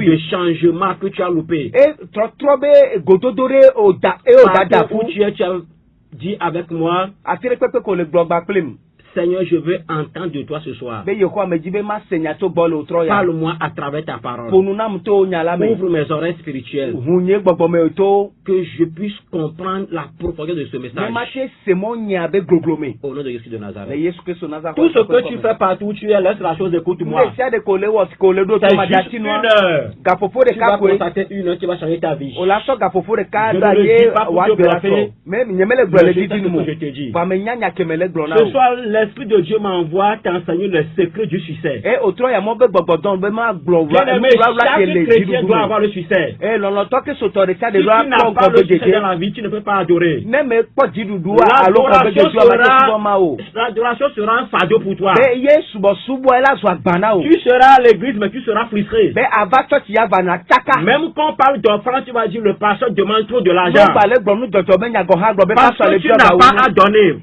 de changement que tu as loupé. Partout où tu as dit avec moi, Seigneur, je veux entendre de toi ce soir. Parle-moi à travers ta parole. Ouvre mes oreilles spirituelles. Que je puisse comprendre la profondeur de ce message. Au nom de Jésus de Nazareth. Tout ce que tu fais partout où tu es, laisse la chose, écoute-moi. C'est juste une heure. Tu vas consacrer une heure qui va changer ta vie. Je ne le dis pas pour te bluffer. Je te dis. Ce soir, l'Esprit de Dieu m'envoie t'enseigner le secret du succès. Bien-aimé, chaque chrétien doit avoir le succès. Si tu n'as pas le succès dans la vie, tu ne peux pas adorer. L'adoration sera un fardeau pour toi. Tu seras à l'église, mais tu seras frustré. Même quand on parle d'offrande, tu vas dire le pasteur demande trop de l'argent. Parce que tu n'as pas à donner.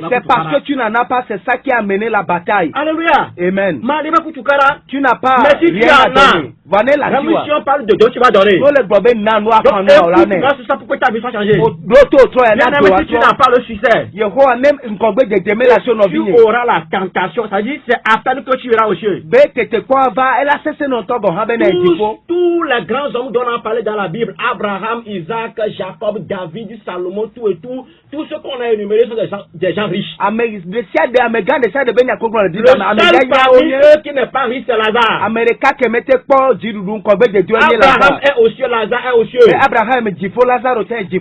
C'est parce que tu n'en as pas, c'est ça qui a mené la bataille. Alléluia. Amen. Tu n'as pas. Mais si tu en as, même si on parle de Dieu, tu vas donner. Donc, c'est ça pourquoi ta vie va changer. Même si tu n'as pas le succès, tu auras la tentation. C'est-à-dire, c'est à peine que tu iras au ciel. Tous les grands hommes dont on a parlé dans la Bible, Abraham, Isaac, Jacob, David, Salomon, tout et tout ce qu'on a énuméré sont des gens riches. Le seul parmi eux qui n'est pas riche, c'est Lazare. Abraham est aux cieux, Lazare est aux cieux.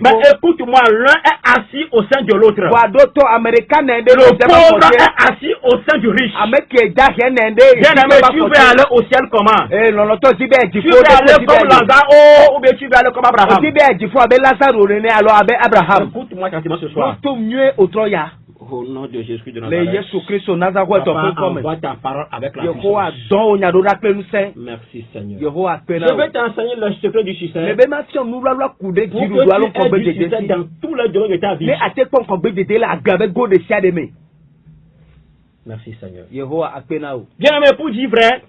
Mais écoute-moi, l'un est assis au sein de l'autre. Le pauvre est assis au sein du riche. Bien-aimé, tu veux aller au ciel comment? Tu veux aller comme Lazare ou bien tu veux aller comme Abraham? Écoute-moi quasiment ce soir. Au nom de Jésus de Nazareth. Papa, envoie ta parole avec la puissance. Merci Seigneur. Je vais t'enseigner le secret du succès. Pour que tu aies du succès dans tous les domaines de ta vie. Merci Seigneur. Bien aimé, pour dire vrai,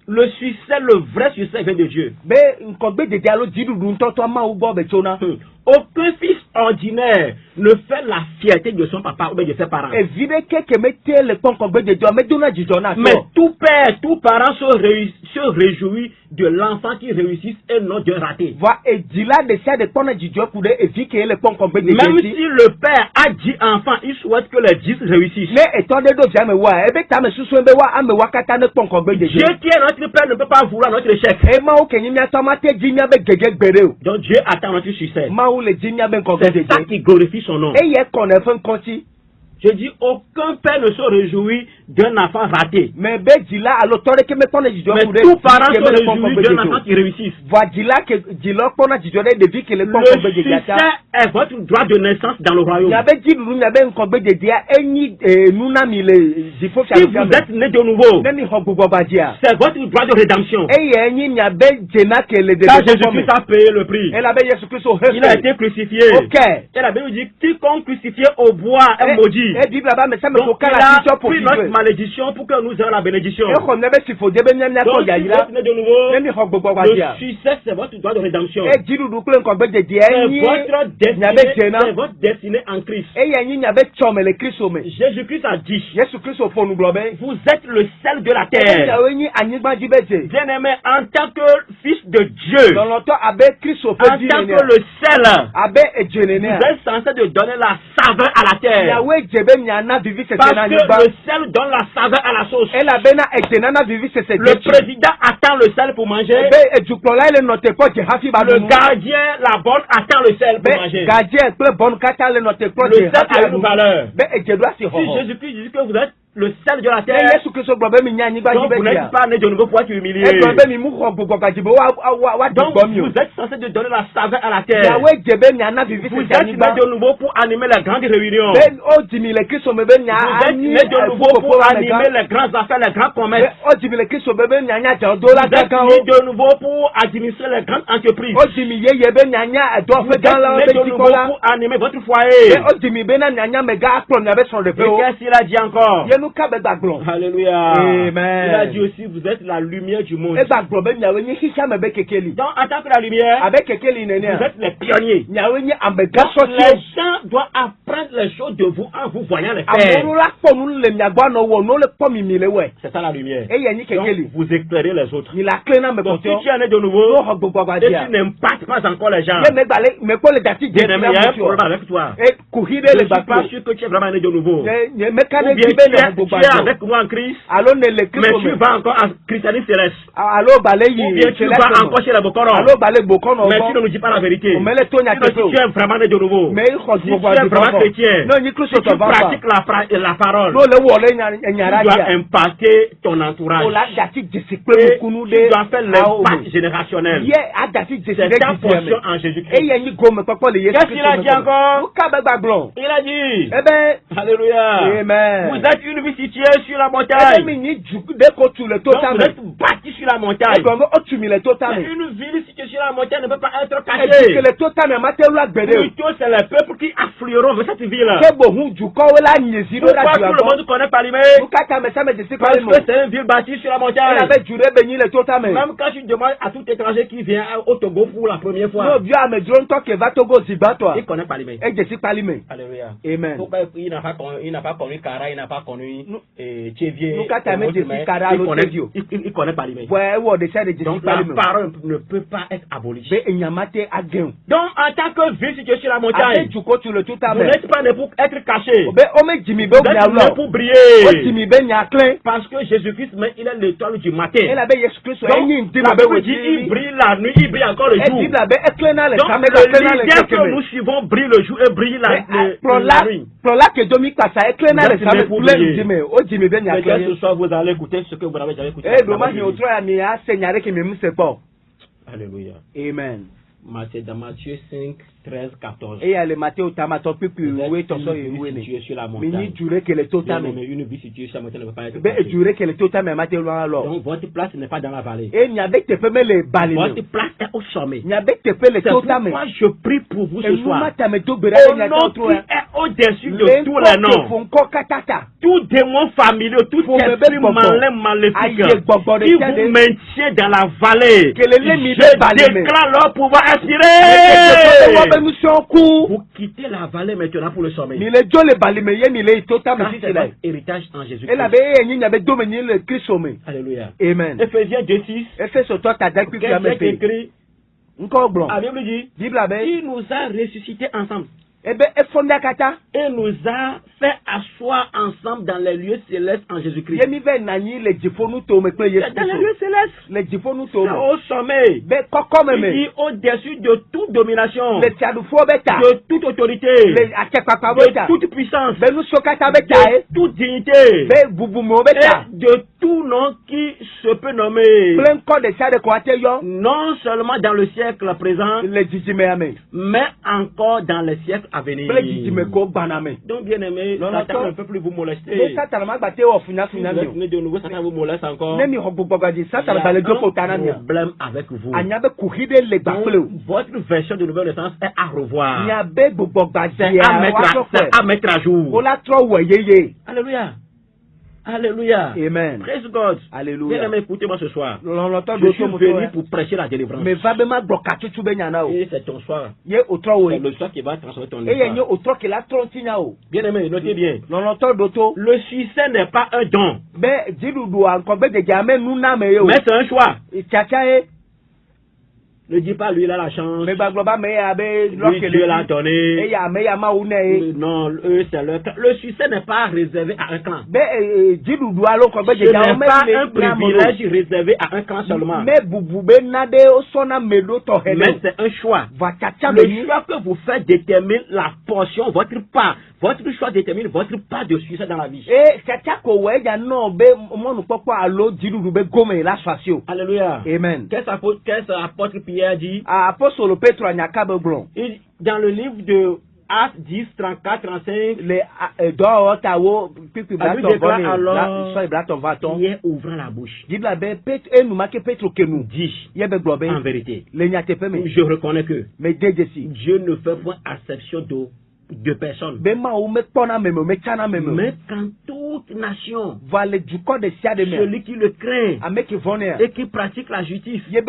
le succès, le vrai succès vient de Dieu. Aucun fils ordinaire ne fait la fierté de son papa ou de ses parents. Mais tout père, tout parent se réjouit de l'enfant qui réussit et non d'un raté. Même si le père a 10 enfants, il souhaite que les 10 réussissent. Dieu qui est notre père ne peut pas vouloir notre échec. Donc Dieu attend notre succès. C'est ça qui glorifie son nom. Je dis, aucun père ne se réjouit d'un enfant raté. Mais tout parent se réjouit d'un enfant qui réussisse. Le succès est votre droit de naissance dans le royaume. Si vous êtes né de nouveau, c'est votre droit de rédemption. Car Jésus-Christ a payé le prix. Il a été crucifié. Et la Bible dit, quiconque crucifié au bois est maudit. Donc il a pris notre malédiction pour que nous ayons la bénédiction. Donc si vous êtes né de nouveau, le succès c'est votre droit de rédemption. C'est votre destinée en Christ. Jésus-Christ a dit, vous êtes le sel de la terre. Bien-aimé, en tant que fils de Dieu, en tant que le sel, vous êtes censé de donner la saveur à la terre. Parce que le sel donne la saveur à la sauce. Le président attend le sel pour manger. Le gardien, la bonne, attend le sel pour manger. Le sel a une valeur. Si Jésus-Christ dit que vous êtes le sel de la terre. Donc vous n'êtes pas né de nouveau pour être humilié. Donc vous êtes censé de donner la saveur à la terre. Vous êtes né de nouveau pour animer les grandes réunions. Vous êtes né de nouveau pour animer les grandes affaires, les grands commerces. Vous êtes né de nouveau pour administrer les grandes entreprises. Vous êtes né de nouveau pour animer votre foyer. Et qu'est-ce qu'il a dit encore? Alléluia. Amen. Il a dit aussi, vous êtes la lumière du monde. Donc, en tant que la lumière, vous êtes les pionniers. Donc, les gens doivent apprendre les choses de vous en vous voyant les faire. C'est ça la lumière. Donc, vous éclairez les autres. Donc, si tu en es de nouveau, et tu n'impactes pas encore les gens, il y a un problème avec toi. Je ne suis pas sûr que tu es vraiment né de nouveau. Ou bien tu es avec moi en Christ, mais tu vas encore en christianisme céleste. Ou bien tu vas encore chez les Bokoron, mais tu ne nous dis pas la vérité. Si tu es vraiment né de nouveau, si tu es vraiment chrétien, si tu pratiques la parole, tu dois impacter ton entourage. Et tu dois faire l'impact générationnel. C'est ta portion en Jésus-Christ. Qu'est-ce qu'il a dit encore? Il a dit, alléluia, amen. Vous êtes une vie située sur la montagne. Donc vous êtes bâti sur la montagne. Une ville située sur la montagne ne peut pas être cachée. Plutôt c'est les peuples qui afflueront vers cette ville. Pourquoi tout le monde connaît Palimé? Parce que c'est une ville bâtie sur la montagne. Même quand tu demandes à tout étranger qui vient au Togo pour la première fois, il connaît Palimé. Alléluia. Amen. Pourquoi il n'a pas connu Kara, il n'a pas connu Tchévier. Il connaît Palimé. Donc la parole ne peut pas être abolie. Donc en tant que ville située sur la montagne, vous n'êtes pas né pour être caché. Vous êtes né pour briller. Parce que Jésus-Christ, il est l'étoile du matin. Donc la Bible dit il brille la nuit, il brille encore le jour. Donc le leader que nous suivons brille le jour et brille la nuit. Vous êtes né pour briller. Mais ce soir vous allez écouter ce que vous n'avez jamais écouté. Alléluia. Amen. Dans Matthieu 5, 13, 14. Et le Matthieu Tamato Pipi, oui, ton soeur est situé sur la montagne. Mais une vie située sur la montagne ne peut pas être. Donc votre place n'est pas dans la vallée. Votre place est au sommet. C'est pourquoi je prie pour vous ce soir. Au nom qui est au-dessus de tous les noms. Tout démon familier, tout esprit malin, maléfique, qui vous maintient dans la vallée, je déclare leur pouvoir inspiré. Vous quittez la vallée maintenant pour le sommet. C'est votre héritage en Jésus-Christ. Alléluia. Amen. Ephésiens 2:6. Qu'est-ce qui est écrit? La Bible dit, il nous a ressuscités ensemble. Et nous a fait asseoir ensemble dans les lieux célestes en Jésus-Christ. Dans les lieux célestes. C'est au sommet. Il dit au-dessus de toute domination, de toute autorité, de toute puissance, de toute dignité, et de tout nom qui se peut nommer. Non seulement dans le siècle présent, mais encore dans les siècles à venir. Donc bien aimé, Satan ne peut plus vous molester. Vous êtes né de nouveau, Satan vous moleste encore. Il y a un problème avec vous. Donc, votre version de nouvelle naissance est à revoir. C'est à mettre à jour. Alléluia. Alléluia. Amen. Praise God. Alléluia. Bien aimé, écoutez-moi ce soir. Je suis venu pour prêcher la délivrance. Et c'est ton soir. C'est le soir qui va transformer ton histoire. Bien aimé, notez bien. Le succès n'est pas un don. Mais c'est un choix. Ne dis pas lui il a la chance. Lui Dieu l'a donné. Non, eux c'est leur clan. Le succès n'est pas réservé à un clan. Ce n'est pas un privilège réservé à un clan seulement. Mais c'est un choix. Le choix que vous faites détermine la portion, votre part, Votre choix détermine votre part de succès dans la vie. Alléluia. Amen. Qu'est-ce que l'apôtre Pierre dit? Dans le livre de Actes 10, 34, 35, lui déclare alors Pierre ouvrant la bouche. Dit en vérité, je reconnais que Dieu ne fait point acception de personnes. Mais quand toute nation, celui qui le craint et qui pratique la justice, lui est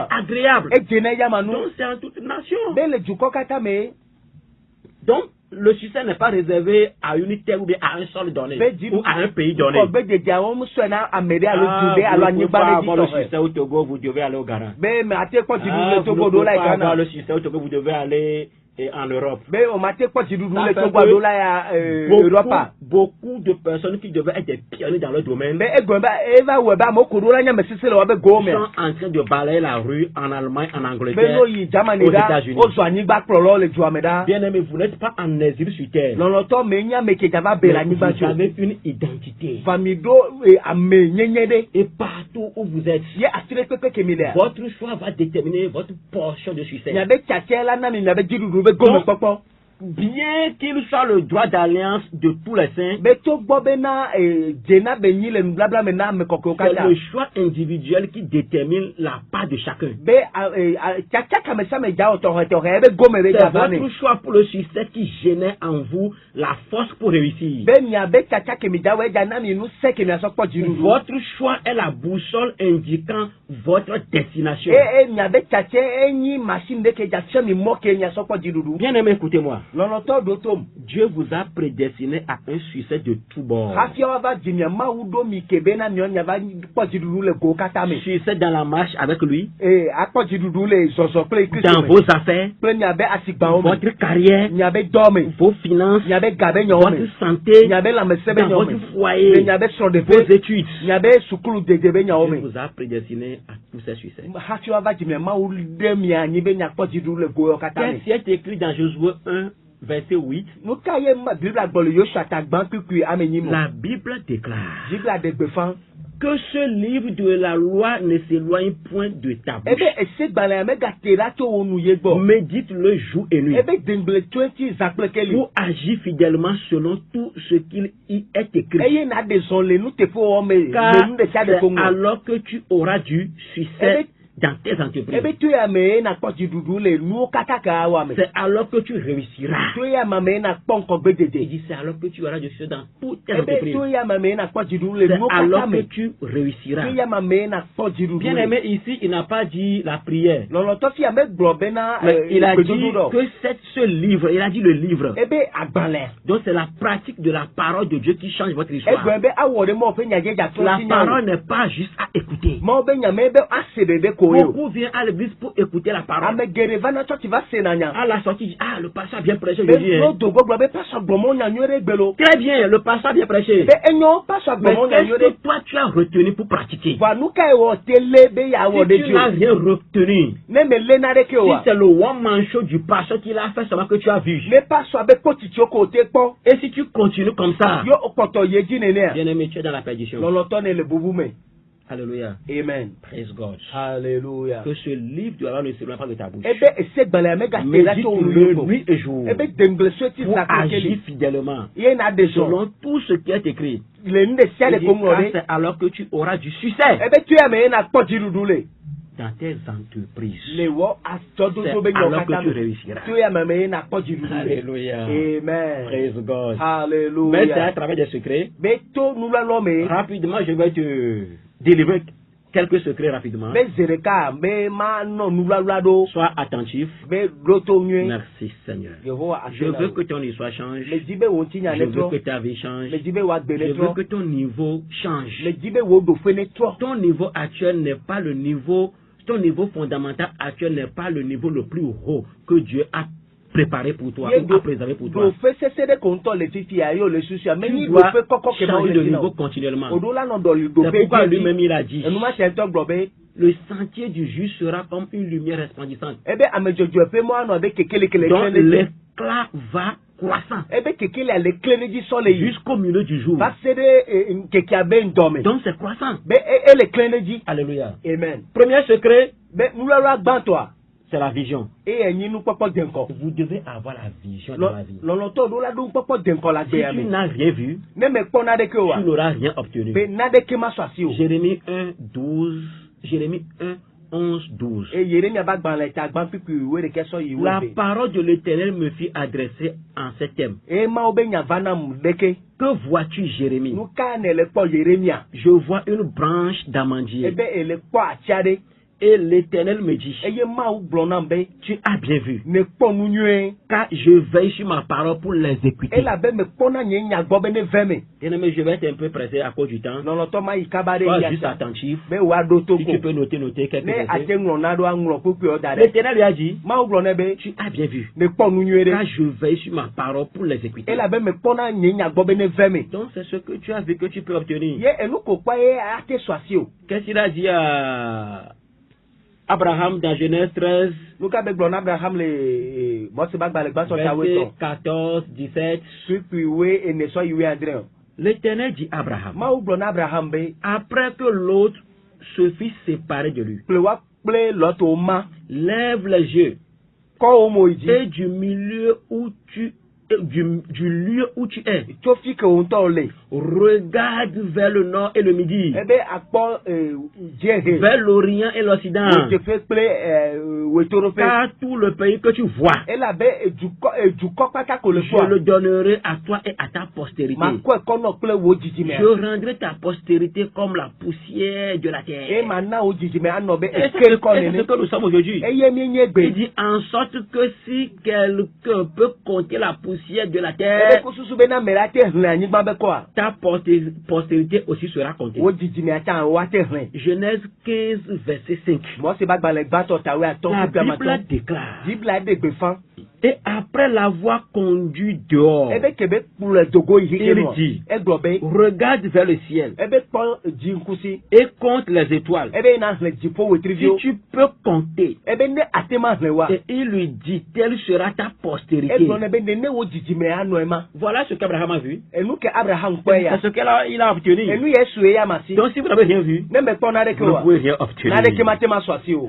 agréable. Donc c'est en toute nation. Donc, le succès n'est pas réservé à une terre ou bien à un sol donné ou à un pays donné. Vous ne pouvez pas avoir le succès au Togo, vous devez aller au Ghana. Vous ne pouvez pas avoir le succès au Togo, vous devez aller en Europe. Beaucoup de personnes qui devaient être des pionniers dans leur domaine sont en train de balayer la rue en Allemagne, en Angleterre, aux États-Unis. Bien aimé, vous n'êtes pas en exil sur terre. Vous avez une identité. Et partout où vous êtes, votre choix va déterminer votre portion de succès. Bien qu'il soit le droit d'alliance de tous les saints, c'est le choix individuel qui détermine la part de chacun. C'est votre choix pour le succès qui génère en vous la force pour réussir. Votre choix est la boussole indiquant votre destination. Bien aimé, écoutez-moi. Dieu vous a prédestiné à un succès de tout bord. Succès dans la marche avec lui, dans vos affaires, votre carrière, vos finances, votre santé, dans votre foyer, vos études. Dieu vous a prédestiné à tous ces succès. Qu'est-ce qui est écrit dans Josué 1? Verset 8. La Bible déclare que ce livre de la loi ne s'éloigne point de ta bouche. Médite-le jour et nuit pour agir fidèlement selon tout ce qu'il y est écrit. Car c'est alors que tu auras du succès dans tes entreprises. C'est alors que tu réussiras. Il dit c'est alors que tu auras du succès dans toutes tes entreprises. C'est alors que tu réussiras. Bien aimé, ici il n'a pas dit la prière. Mais il a dit que ce livre, il a dit le livre. Donc c'est la pratique de la parole de Dieu qui change votre histoire. La parole n'est pas juste à écouter. Beaucoup viennent à l'église pour écouter la parole. À la sortie, le pasteur a bien prêché. Très bien, le pasteur a bien prêché. Mais qu'est-ce que toi tu as retenu pour pratiquer? Si tu n'as rien retenu, si c'est le one-man show du pasteur qui l'a fait, seulement que tu as vu. Et si tu continues comme ça, bien aimé, tu es dans la perdition. Alléluia. Amen. Praise God. Alléluia. Que ce livre de la loi ne s'éloigne pas de ta bouche. Médite-le nuit et jour pour agir fidèlement selon tout ce qui est écrit. C'est alors que tu auras du succès dans tes entreprises. C'est alors que tu réussiras. Alléluia. Amen. Praise God. Alléluia. Mais c'est à travers des secrets. Rapidement, je vais te délivrer quelques secrets rapidement. Sois attentif. Merci Seigneur. Je veux que ton histoire change. Je veux que ta vie change. Je veux que ton niveau change. Ton niveau actuel n'est pas le niveau, ton niveau fondamental actuel n'est pas le niveau le plus haut que Dieu a préparé pour toi, ou a préservé pour toi. Tu dois changer de niveau continuellement. C'est pourquoi lui-même il a dit, le sentier du juste sera comme une lumière resplendissante. Donc l'éclat va croissant jusqu'au milieu du jour. Donc c'est croissant. Alléluia. Amen. Premier secret, c'est la vision. Vous devez avoir la vision dans la vie. Si tu n'as rien vu, tu n'auras rien obtenu. Jérémie 1, 12. Jérémie 1, 11, 12. La parole de l'Éternel me fit adresser en ces termes. Que vois-tu, Jérémie? Je vois une branche d'amandier. Et l'Éternel me dit, tu as bien vu, car je veille sur ma parole pour l'exécuter. Bien-aimé, je vais être un peu pressé à cause du temps. Sois juste attentif. Si tu peux noter quelques versets. L'Éternel lui a dit, tu as bien vu, car je veille sur ma parole pour l'exécuter. Donc c'est ce que tu as vu que tu peux obtenir. Qu'est-ce qu'il a dit à Abraham dans Genèse 13, verset 14, 17. L'Éternel dit à Abraham, après que l'autre se fit séparer de lui, lève les yeux et du milieu où tu du lieu où tu es, regarde vers le nord et le midi, vers l'orient et l'occident, car tout le pays que tu vois, je le donnerai à toi et à ta postérité. Je rendrai ta postérité comme la poussière de la terre. Et c'est ce que nous sommes aujourd'hui. Il dit en sorte que si quelqu'un peut compter la poussière de la terre, ta postérité aussi sera comptée. Genèse 15, verset 5. La Bible déclare, et après l'avoir conduit dehors, il dit, regarde vers le ciel et compte les étoiles, si tu peux compter. Et il lui dit, telle sera ta postérité. Voilà ce qu'Abraham a vu. C'est ce qu'il a obtenu. Donc si vous n'avez rien vu, vous ne pouvez rien obtenir.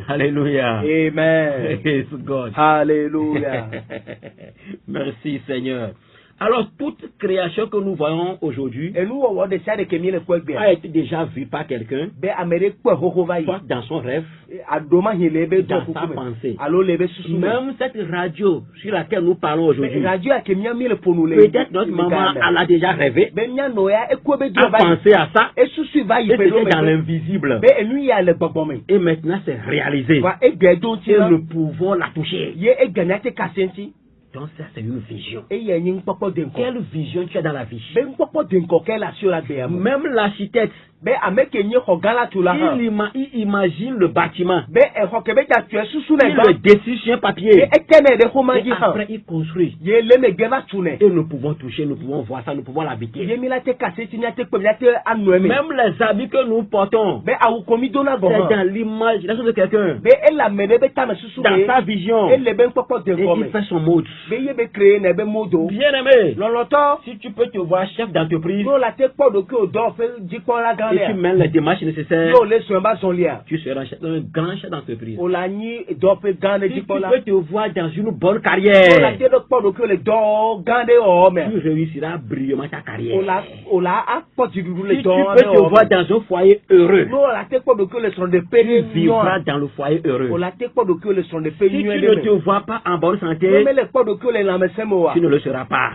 Alléluia. Amen. Praise God. Alléluia. Merci Seigneur. Alors toute création que nous voyons aujourd'hui a été déjà vue par quelqu'un, soit dans son rêve, dans sa pensée. Même cette radio sur laquelle nous parlons aujourd'hui, peut-être notre maman elle a déjà rêvé, a pensé à ça, et c'était dans l'invisible. Et maintenant c'est réalisé. Et nous pouvons la toucher. Donc ça c'est une vision. Quelle vision tu as dans la vie? Même l'architecte, il imagine le bâtiment, il le dessine sur un papier, et après il construit. Et nous pouvons toucher, nous pouvons voir ça, nous pouvons l'habiter. Même les habits que nous portons, c'est dans l'imagination de quelqu'un, dans sa vision, et il fait son mode. Bien-aimé, si tu peux te voir chef d'entreprise et tu mènes les démarches nécessaires, tu seras un grand chef d'entreprise. Si tu peux te voir dans une bonne carrière, tu réussiras brillamment ta carrière. Si tu peux te voir dans un foyer heureux, tu vivras dans le foyer heureux. Si tu ne te vois pas en bonne santé, tu ne le seras pas.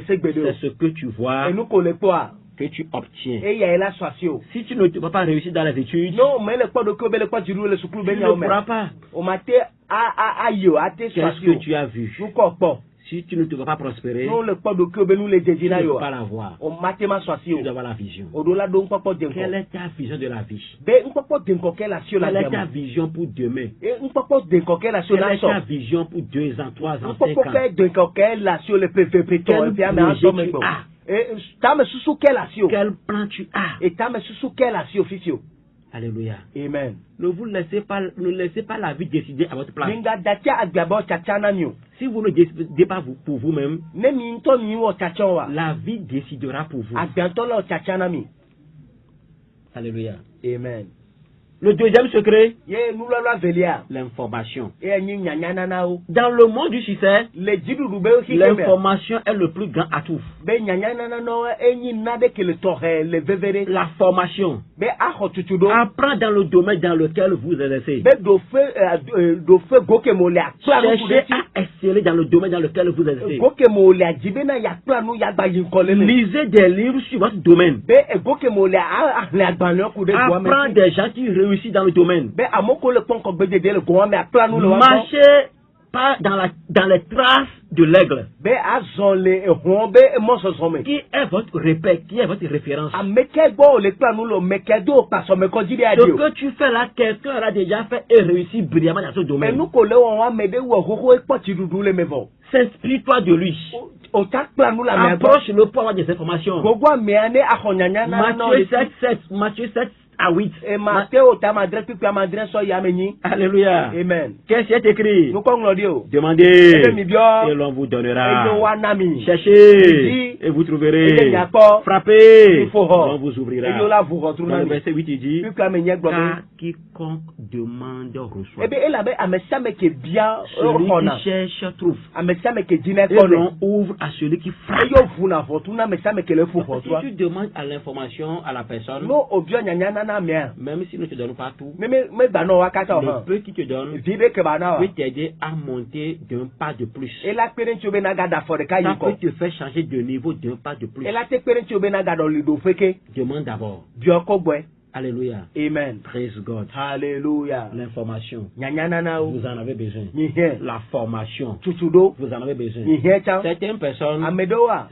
C'est ce que tu vois que tu obtiens. Si tu ne vas pas réussir dans les études, tu ne pourras pas. Qu'est-ce que tu as vu? Si tu ne te vas pas prospérer, tu ne peux pas l'avoir. Tu dois avoir la vision. Quelle est ta vision de la vie? Quelle est ta vision pour demain? Quelle est ta vision pour 2 ans, 3 ans, 5 ans? Quel projet tu as? Quel plan tu as? Alléluia. Amen. Ne laissez pas la vie décider à votre place. Si vous ne décidez pas pour vous-même, la vie décidera pour vous. Alléluia. Amen. Le deuxième secret, l'information. Dans le monde du succès, l'information est le plus grand atout. La formation. Apprends dans le domaine dans lequel vous exercez. Cherchez à exceller dans le domaine dans lequel vous exercez. Lisez des livres sur votre domaine. Apprends des gens qui réussissent dans le domaine. Marchez pas dans les traces de l'aigle. Qui est votre repère, qui est votre référence? Ce que tu fais là, quelqu'un l'a déjà fait et réussi brillamment dans ce domaine. S'inspire-toi de lui. Approche-le pour avoir des informations. Matthieu 7 à 8. Alléluia. Amen. Qu'est-ce qui est écrit? Demandez et l'on vous donnera. Cherchez et vous trouverez. Frappez, on vous ouvrira. Dans le verset 8, il dit, car quiconque demande reçoit. Celui qui cherche trouve. Et l'on ouvre à celui qui frappe. Si tu demandes à l'information à la personne, même si nous ne te donnons pas tout, le peu qui te donne peut t'aider à monter d'un pas de plus. Ça peut te faire changer de niveau d'un pas de plus. Demande d'abord. Alléluia. Amen. Praise God. Alléluia. L'information. Vous en avez besoin. La formation. Vous en avez besoin. Certaines personnes,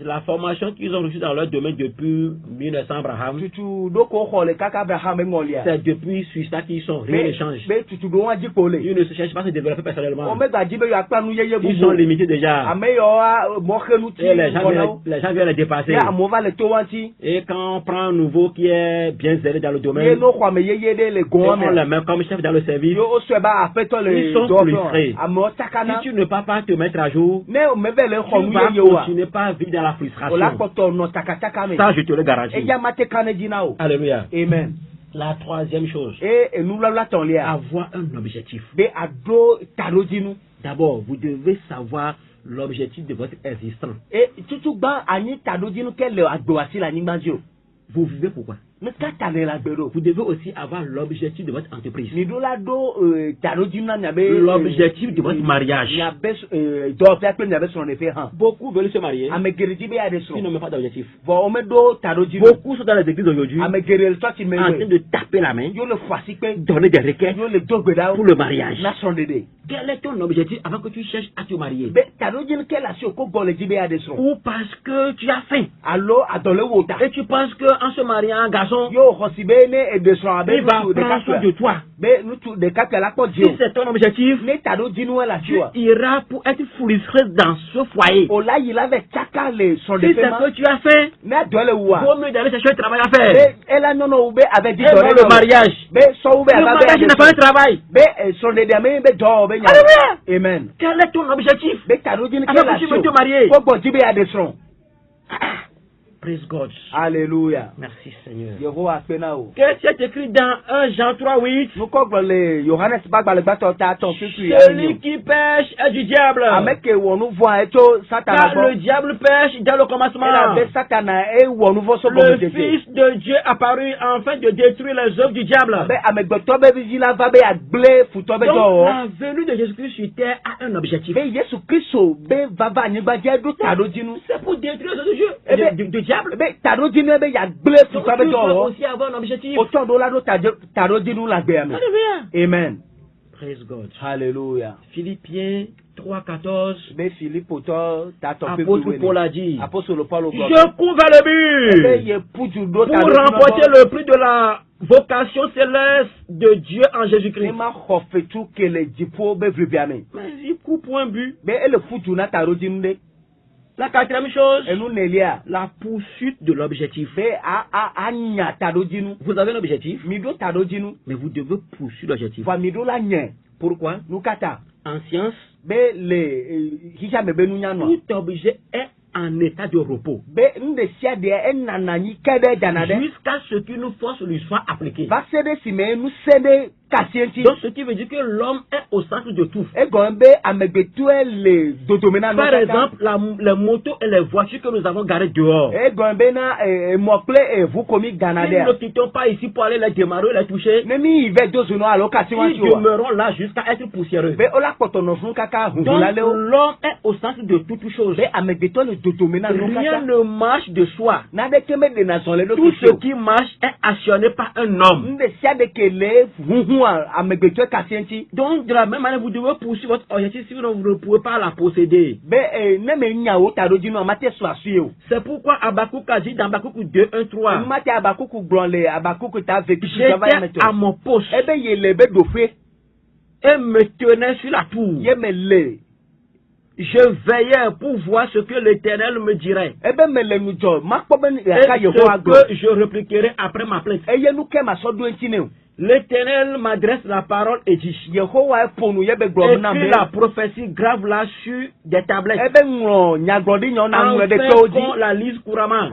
la formation qu'ils ont reçue dans leur domaine depuis 1900 Abraham, c'est depuis Suisse qu'ils sont. Rien ne change. Ils ne se cherchent pas à se développer personnellement. Ils sont limités déjà. Et les gens viennent les dépasser. Et quand on prend un nouveau qui est bien zélé dans le domaine, et on les met comme chef dans le service, ils sont frustrés. Si tu ne peux pas te mettre à jour, tu vas continuer pas à vivre dans la frustration. Ça, je te le garantis. Alléluia. Amen. La troisième chose, avoir un objectif. D'abord, vous devez savoir l'objectif de votre existence. Vous vivez pourquoi? Vous devez aussi avoir l'objectif de votre entreprise. L'objectif de votre mariage. Beaucoup veulent se marier. Ils n'ont même pas d'objectif. Beaucoup sont dans les églises aujourd'hui en train de taper la main, donner des requêtes pour le mariage. Quel est ton objectif avant que tu cherches à te marier? Ou parce que tu as faim et tu penses qu'en se mariant un garçon, il va prendre soin de toi. Si c'est ton objectif, tu iras pour être frustré dans ce foyer. Si c'est ce que tu as fait, vaut mieux d'aller chercher un travail à faire. Et le mariage. Le mariage n'est pas un travail. Amen. Quel est ton objectif avant que tu veux te marier? Praise God. Alléluia. Merci Seigneur. Qu'est-ce qui est écrit dans 1 Jean 3:8? Celui qui pêche est du diable. Car le diable pêche dès le commencement. Le Fils de Dieu apparu afin de détruire les œuvres du diable. Donc la venue de Jésus-Christ sur terre a un objectif. C'est pour détruire les œuvres de Dieu. Du diable. Donc tu dois aussi avoir un objectif. Amen. Praise God. Hallelujah. Philippiens 3:14. Apôtre Paul a dit, je cours vers le but pour remporter le prix de la vocation céleste de Dieu en Jésus-Christ. Mais il court pour un but. La quatrième chose, la poursuite de l'objectif. Vous avez un objectif, mais vous devez poursuivre l'objectif. Pourquoi? En science, tout objet est en état de repos. Jusqu'à ce qu'une force lui soit appliquée. Donc ce qui veut dire que l'homme est au centre de tout. Par exemple, les motos et les voitures que nous avons garées dehors. Si nous ne quittons pas ici pour aller les démarrer, les toucher, ils demeureront là jusqu'à être poussiéreux. Donc l'homme est au centre de toute chose. Rien ne marche de soi. Tout ce qui marche est actionné par un homme. Donc de la même manière, vous devez poursuivre votre objectif si vous ne pouvez pas la posséder. C'est pourquoi Habakkuk a dit dans Habakkuk 2, 1, 3, j'étais à mon poste et me tenais sur la tour. Je veillais pour voir ce que l'Éternel me dirait. Et ce que je répliquerai après ma plainte. L'Éternel m'adresse la parole et dit, écris la prophétie, grave-la sur des tablettes, afin qu'on la lise couramment,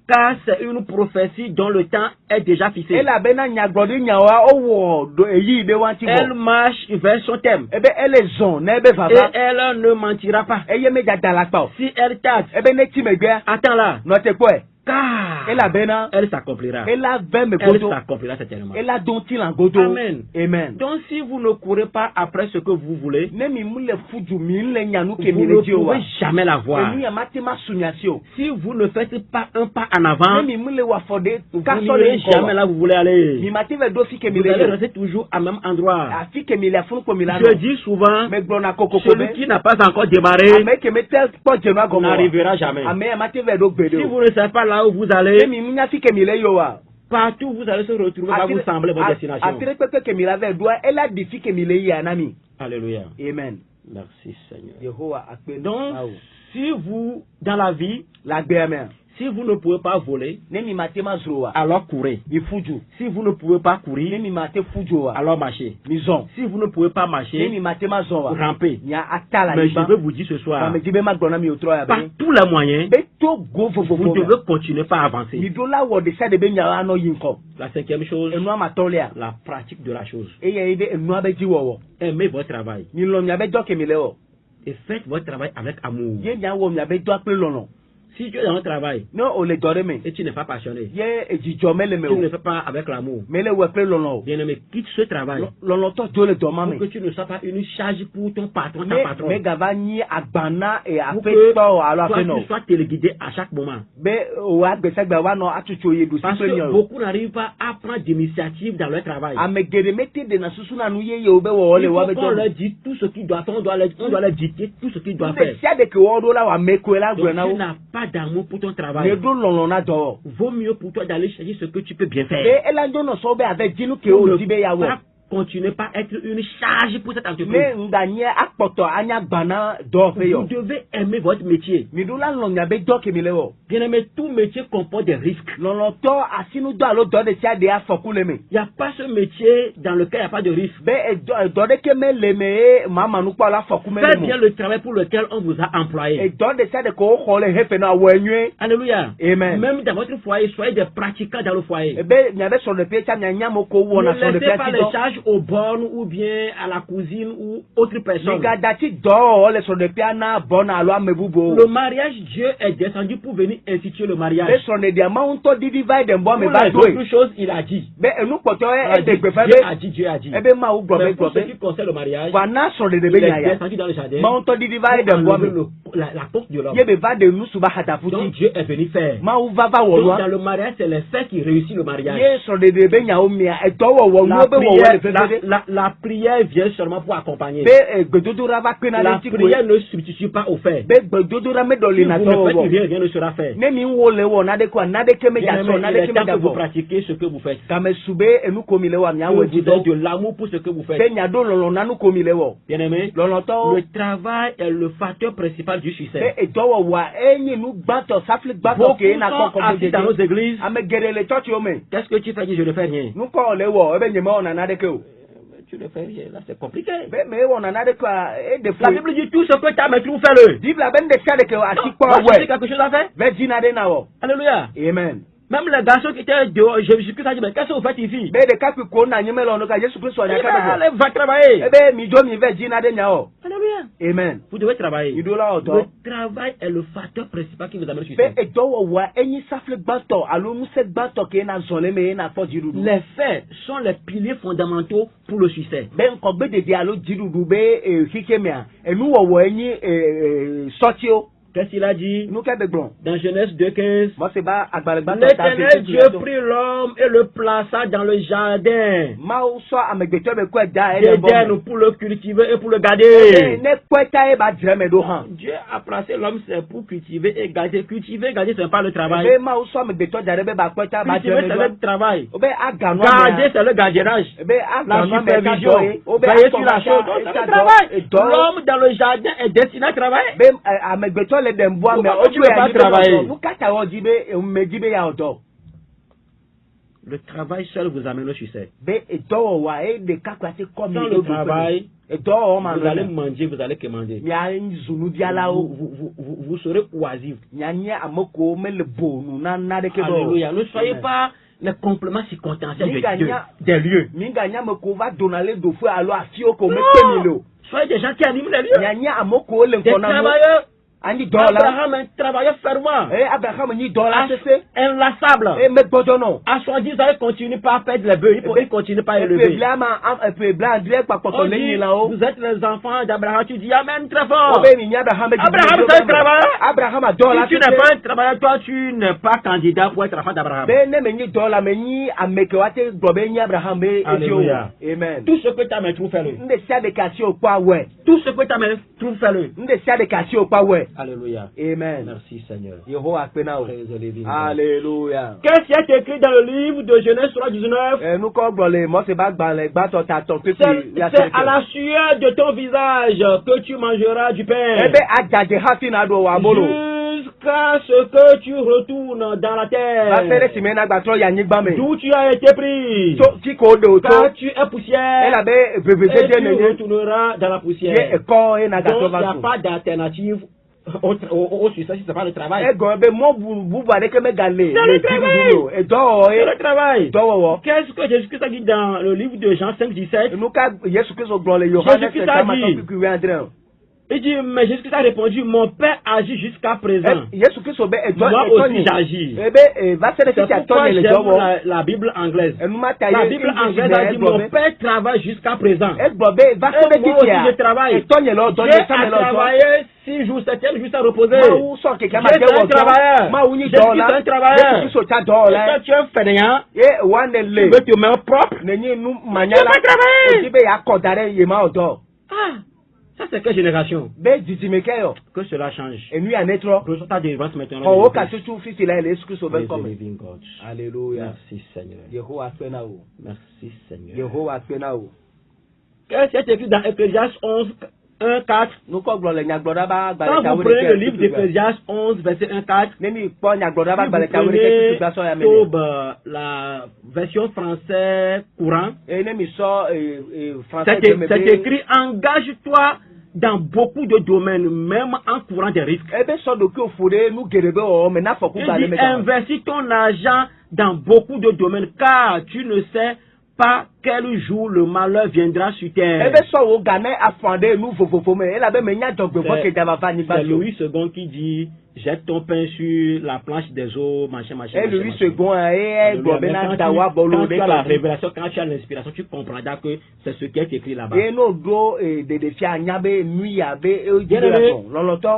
car c'est une prophétie dont le temps est déjà fixé. Elle marche vers son thème, et elle ne mentira pas. Si elle tarde, attends-la, car elle s'accomplira. Elle s'accomplira certainement. Amen. Amen. Donc si vous ne courez pas après ce que vous voulez, vous ne pouvez jamais l'avoir. Si vous ne faites pas un pas en avant, vous n'irez jamais là où vous voulez aller. Vous allez rester toujours au même endroit. Je dis souvent, celui qui n'a pas encore démarré n'arrivera jamais. Si vous ne savez pas là où vous allez, partout vous allez se retrouver, va vous sembler votre destination. Alléluia. Amen. Merci Seigneur. Donc, si vous, dans la vie, si vous ne pouvez pas voler, alors courez. Si vous ne pouvez pas courir, alors marchez. Si vous ne pouvez pas marcher, rampez. Mais je veux vous dire ce soir, par tous les moyens, vous devez continuer par avancer. La cinquième chose, la pratique de la chose. Aimez votre travail. Et faites votre travail avec amour. Si tu es dans un travail et tu n'es pas passionné, tu ne le fais pas avec l'amour, bien aimé, quitte ce travail pour que tu ne sois pas une charge pour ton patron, ta patronne, pour que toi tu sois téléguidé à chaque moment. Parce que beaucoup n'arrivent pas à prendre d'initiative dans leur travail. Il faut qu'on leur dise tout ce qu'ils doivent faire, on doit leur dicter tout ce qu'ils doivent faire. Donc tu n'as pas d'amour pour ton travail. Vaut mieux pour toi d'aller chercher ce que tu peux bien faire. Continuez pas à être une charge pour cette entreprise. Vous devez aimer votre métier. Bien aimé, tout métier comporte des risques. Il n'y a pas ce métier dans lequel il n'y a pas de risque. Faites bien le travail pour lequel on vous a employé. Alléluia. Amen. Même dans votre foyer, soyez des pratiquants dans le foyer. Ne laissez pas les charges aux bornes ou bien à la cousine ou autre personne. Le mariage, Dieu est descendu pour venir instituer le mariage. Pour les autres choses, il a dit. Dieu a dit. Mais pour ce qui concerne le mariage, il est descendu dans le jardin pour la porte de l'homme. Donc Dieu est venu faire. Donc dans le mariage, c'est les faits qui réussissent le mariage. La prière La prière vient seulement pour accompagner. La prière ne substitue pas au fait. Si vous ne faites rien, rien ne sera fait. Il est temps que vous pratiquez ce que vous faites. Vous avez de l'amour pour ce que vous faites. Bien-aimé, le travail est le facteur principal du succès. Beaucoup sont assis dans nos églises. Qu'est-ce que tu fais? Je ne fais rien. Tu ne fais rien, là c'est compliqué. La Bible dit tout ce que tu as, mais tu fais-le. Donc, c'est quelque chose à faire. Alléluia. Amen. Même les garçons qui étaient dehors, Jésus-Christ a dit, mais qu'est-ce que vous faites ici? Allez, va travailler. Alléluia. Amen. Vous devez travailler. Le travail est le facteur principal qui vous amène au succès. Les faits sont les piliers fondamentaux pour le succès. Qu'est-ce qu'il a dit? Dans Genèse 2:15. L'Éternel Dieu prit l'homme et le plaça dans le jardin d'Éden pour le cultiver et pour le garder. Dieu a placé l'homme pour cultiver et garder. Cultiver, garder, ce n'est pas le travail. Cultiver, c'est le travail. Garder, c'est le gardiennage. La supervision. Veiller sur la chose, c'est le travail. L'homme dans le jardin est destiné à travailler. Tu ne peux pas travailler. Le travail seul vous amène au succès. Sans le travail, vous allez manger, vous allez commander. Vous serez oisif. Alléluia. Ne soyez pas les compléments circonstanciels des lieux. Non. Soyez des gens qui animent les lieux. Des travailleurs. Abraham, un travailleur fervent, inlassable. À son 10 ans, il continue pas à perdre les bœufs, il continue pas à élever. Vous êtes les enfants d'Abraham, tu dis Amen très fort. Abraham, c'est un travailleur. Si tu n'es pas un travailleur, toi, tu n'es pas candidat pour être enfant d'Abraham. Alléluia. Amen. Tout ce que tu as, mais trouve fais-le. Tout ce que tu as, mais trouve fais-le. Alléluia. Amen. Merci Seigneur. Alléluia. Qu'est-ce qui est écrit dans le livre de Genèse 3:19? C'est à la sueur de ton visage que tu mangeras du pain. Jusqu'à ce que tu retournes dans la terre d'où tu as été pris. Car tu es poussière et tu retourneras dans la poussière. Donc il n'y a pas d'alternative au succès si ce n'est pas le travail. C'est le travail. Qu'est-ce que Jésus-Christ a dit dans le livre de Jean 5:17? Jésus-Christ a dit, il dit, mais Jésus-Christ a répondu, mon Père agit jusqu'à présent. Moi aussi j'agis. C'est pourquoi j'aime la Bible anglaise. La Bible anglaise a dit, mon Père travaille jusqu'à présent. Et moi aussi je travaille. Dieu a travaillé 6 jours, 7e jour, à reposer. Dieu est un travailleur. Jésus-Christ est un travailleur. Et quand tu es un fainéant, tu veux te mettre propre, tu vas travailler. Ça c'est quelle génération? Que cela change. Reçois ta délivrance maintenant. Alléluia. Merci Seigneur. Merci Seigneur. Qu'est-ce qui est écrit dans Ecclésiaste 11, 1, 4? Quand vous prenez le livre d'Ecclésiaste 11, verset 1, 4, si vous prenez la version française courant, c'est écrit, engage-toi dans beaucoup de domaines, même en courant des risques. Il dit, investis ton argent dans beaucoup de domaines, car tu ne sais pas quel jour le malheur viendra sur terre. C'est Louis II qui dit, jette ton pain sur la planche des eaux, machin. Quand tu as la révélation, quand tu as l'inspiration, tu comprendras que c'est ce qui est écrit là-bas.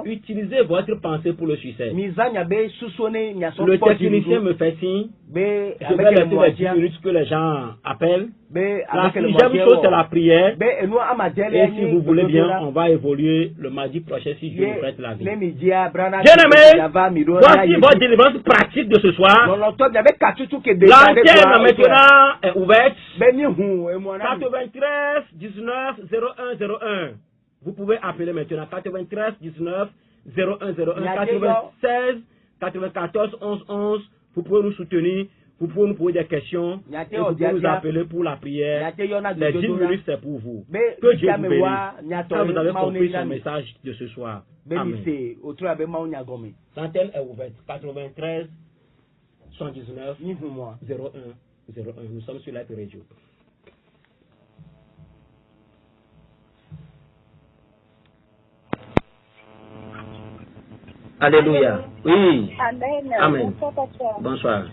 Utilisez votre pensée pour le succès. Le technicien me fait signe. Je vais laisser les 10 minutes que les gens appellent. La sixième chose, c'est la prière. Et si vous voulez bien, on va évoluer le mardi prochain si Dieu nous prête la vie. Bien-aimés, voici votre délivrance pratique de ce soir. L'antenne maintenant est ouverte. 93 19 01 01. Vous pouvez appeler maintenant 93 19 01 01 96 94 11 11. Vous pouvez nous soutenir. Vous pouvez nous poser des questions et vous pouvez nous appeler pour la prière. Les 10 minutes, c'est pour vous. Que Dieu vous bénisse. Quand vous avez compris ce message de ce soir. Amen. L'antenne est ouverte. 93 119 01 01. Nous sommes sur Life Radio. Alléluia. Oui. Amen. Amen. Bonsoir.